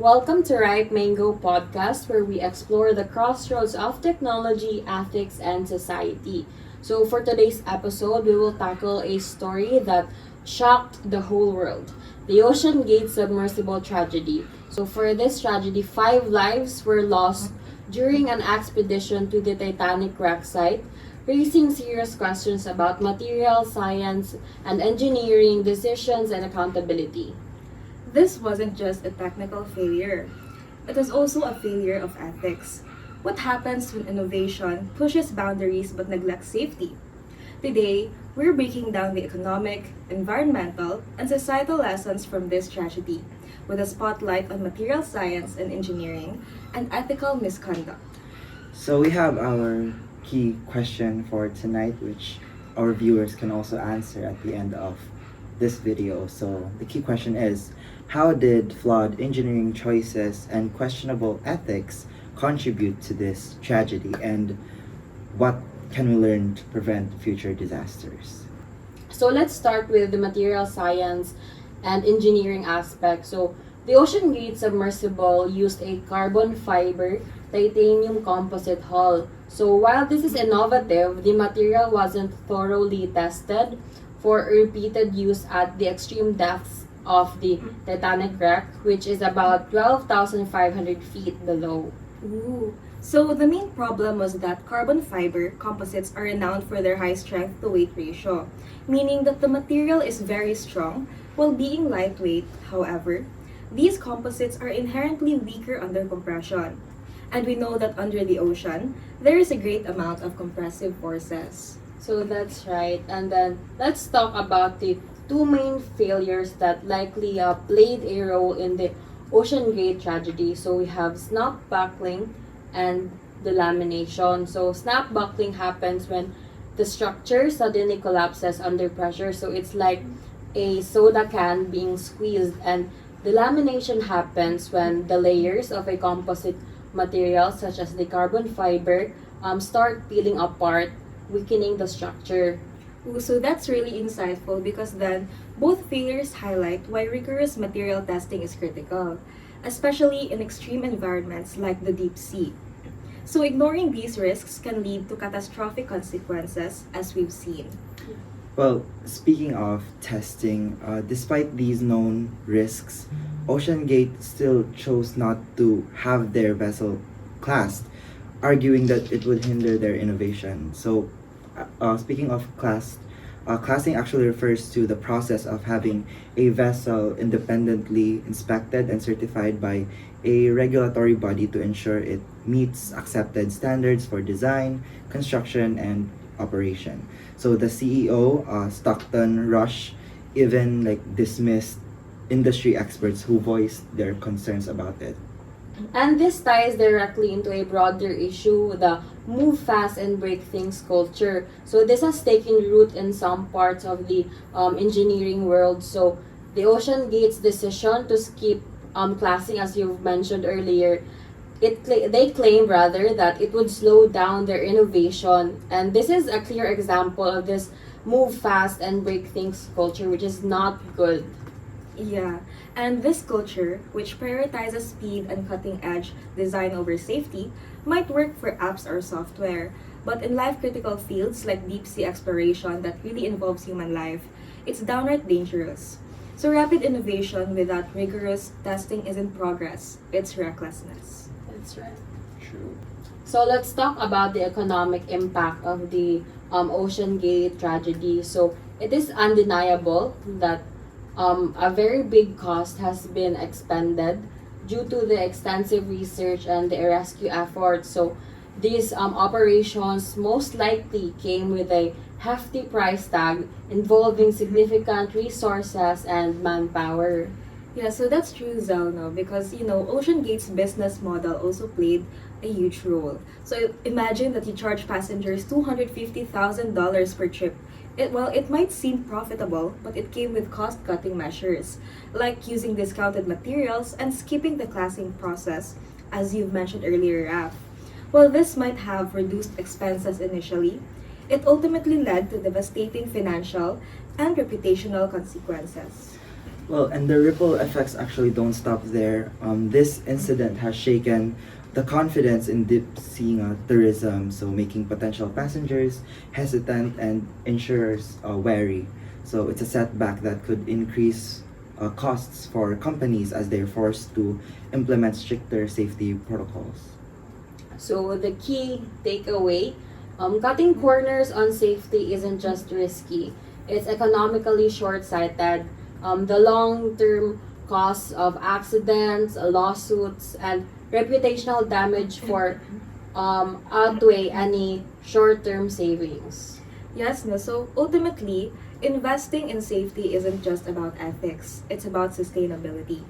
Welcome to Ripe Mango Podcast, where we explore the crossroads of technology, ethics, and society. So, for today's episode, we will tackle a story that shocked the whole world, the OceanGate submersible tragedy. So, for this tragedy, 5 lives were lost during an expedition to the Titanic wreck site, raising serious questions about material science and engineering decisions and accountability. This wasn't just a technical failure, it was also a failure of ethics. What happens when innovation pushes boundaries but neglects safety? Today, we're breaking down the economic, environmental, and societal lessons from this tragedy, with a spotlight on material science and engineering and ethical misconduct. So we have our key question for tonight, which our viewers can also answer at the end of this video. So the key question is, how did flawed engineering choices and questionable ethics contribute to this tragedy, and what can we learn to prevent future disasters? So let's start with the material science and engineering aspect. So the OceanGate submersible used a carbon fiber titanium composite hull. So while this is innovative, the material wasn't thoroughly tested for repeated use at the extreme depths of the Titanic wreck, which is about 12,500 feet below. Ooh. So the main problem was that carbon fiber composites are renowned for their high strength to weight ratio, meaning that the material is very strong while being lightweight. However, these composites are inherently weaker under compression. And we know that under the ocean, there is a great amount of compressive forces. So that's right. And then let's talk about the two main failures that likely played a role in the OceanGate tragedy. So we have snap buckling and delamination. So snap buckling happens when the structure suddenly collapses under pressure. So it's like a soda can being squeezed. And delamination happens when the layers of a composite material, such as the carbon fiber, start peeling apart, weakening the structure. Ooh, so that's really insightful because then both failures highlight why rigorous material testing is critical, especially in extreme environments like the deep sea. So ignoring these risks can lead to catastrophic consequences, as we've seen. Well, speaking of testing, despite these known risks, OceanGate still chose not to have their vessel classed, arguing that it would hinder their innovation. So, speaking of classing actually refers to the process of having a vessel independently inspected and certified by a regulatory body to ensure it meets accepted standards for design, construction, and operation. So the CEO, Stockton Rush, even dismissed industry experts who voiced their concerns about it. And this ties directly into a broader issue, the move fast and break things culture. So this has taken root in some parts of the engineering world. So the OceanGate's decision to skip classing, as you've mentioned earlier, they claim rather that it would slow down their innovation. And this is a clear example of this move fast and break things culture, which is not good. Yeah, and this culture, which prioritizes speed and cutting edge design over safety, might work for apps or software, but in life critical fields like deep sea exploration that really involves human life, it's downright dangerous. So, rapid innovation without rigorous testing isn't progress, it's recklessness. That's right. True. So let's talk about the economic impact of the OceanGate tragedy. So it is undeniable that a very big cost has been expended due to the extensive research and the rescue efforts. So these operations most likely came with a hefty price tag involving significant resources and manpower. Yeah, so that's true, Zelno, because OceanGate's business model also played a huge role. So imagine that you charge passengers $250,000 per trip. It might seem profitable, but it came with cost-cutting measures, like using discounted materials and skipping the classing process, as you've mentioned earlier, Raf. While this might have reduced expenses initially, it ultimately led to devastating financial and reputational consequences. Well, and the ripple effects actually don't stop there. This incident has shaken the confidence in deep sea tourism, so making potential passengers hesitant and insurers wary. So it's a setback that could increase costs for companies as they're forced to implement stricter safety protocols. So the key takeaway, cutting corners on safety isn't just risky; it's economically short-sighted. The long-term costs of accidents, lawsuits, and reputational damage for outweigh any short-term savings. Yes, no. So ultimately, investing in safety isn't just about ethics, it's about sustainability.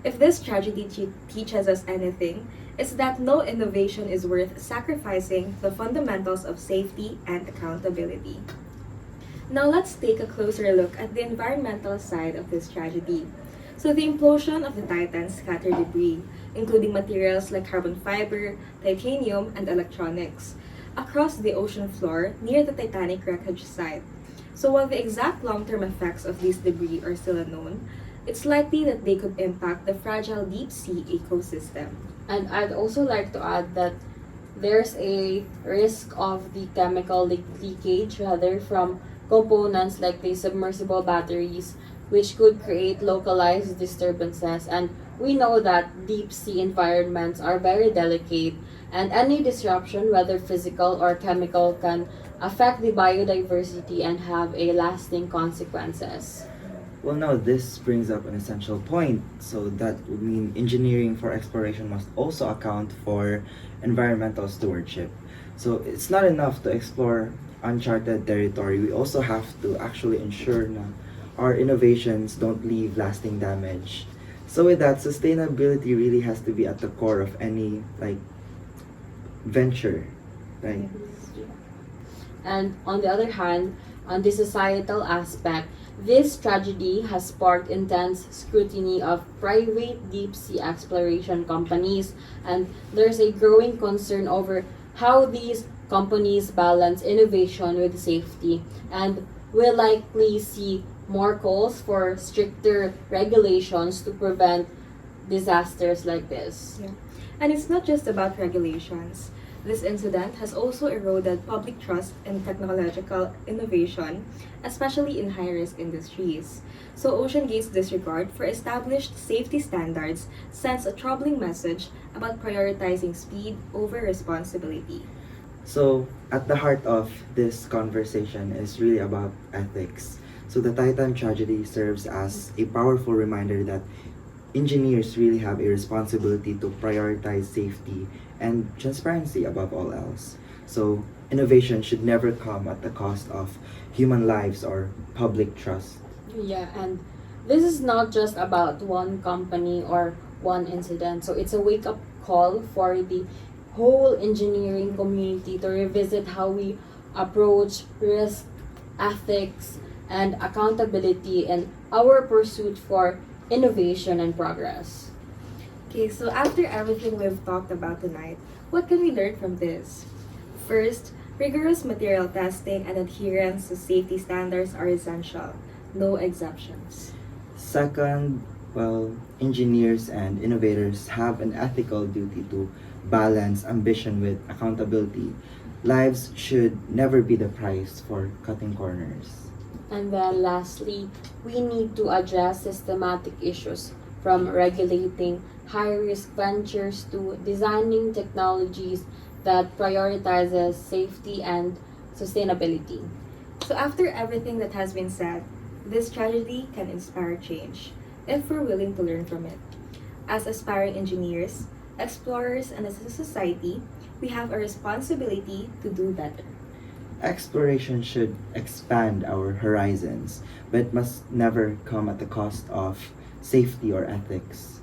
If this tragedy teaches us anything, it's that no innovation is worth sacrificing the fundamentals of safety and accountability. Now let's take a closer look at the environmental side of this tragedy. So the implosion of the Titan scattered debris, including materials like carbon fiber, titanium, and electronics, across the ocean floor near the Titanic wreckage site. So while the exact long-term effects of these debris are still unknown, it's likely that they could impact the fragile deep sea ecosystem. And I'd also like to add that there's a risk of the chemical leakage rather from components like the submersible batteries, which could create localized disturbances. And we know that deep sea environments are very delicate, and any disruption, whether physical or chemical, can affect the biodiversity and have a lasting consequences. Well, no, this brings up an essential point. So that would mean engineering for exploration must also account for environmental stewardship. So it's not enough to explore uncharted territory. We also have to actually ensure na our innovations don't leave lasting damage. So with that, sustainability really has to be at the core of any like venture, right? And on the other hand, on the societal aspect, this tragedy has sparked intense scrutiny of private deep sea exploration companies, and there's a growing concern over how these companies balance innovation with safety. And we'll likely see more calls for stricter regulations to prevent disasters like this. Yeah. And it's not just about regulations. This incident has also eroded public trust in technological innovation, especially in high risk industries. So, OceanGate's disregard for established safety standards sends a troubling message about prioritizing speed over responsibility. So at the heart of this conversation is really about ethics. So the Titan tragedy serves as a powerful reminder that engineers really have a responsibility to prioritize safety and transparency above all else. So innovation should never come at the cost of human lives or public trust. Yeah, and this is not just about one company or one incident. So it's a wake up call for the whole engineering community to revisit how we approach risk, ethics, and accountability in our pursuit for innovation and progress. Okay, so after everything we've talked about tonight, what can we learn from this? First, rigorous material testing and adherence to safety standards are essential. No exceptions. Second, well, engineers and innovators have an ethical duty to balance ambition with accountability. Lives should never be the price for cutting corners. And then lastly, we need to address systematic issues from regulating high-risk ventures to designing technologies that prioritizes safety and sustainability. So, after everything that has been said, this tragedy can inspire change if we're willing to learn from it. As aspiring engineers, explorers, and as a society, we have a responsibility to do better. Exploration should expand our horizons, but must never come at the cost of safety or ethics.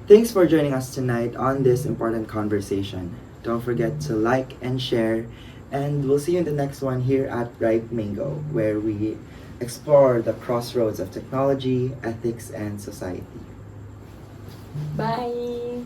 Thanks for joining us tonight on this important conversation. Don't forget to like and share, and we'll see you in the next one here at Ripe Mango, where we explore the crossroads of technology, ethics, and society. Bye!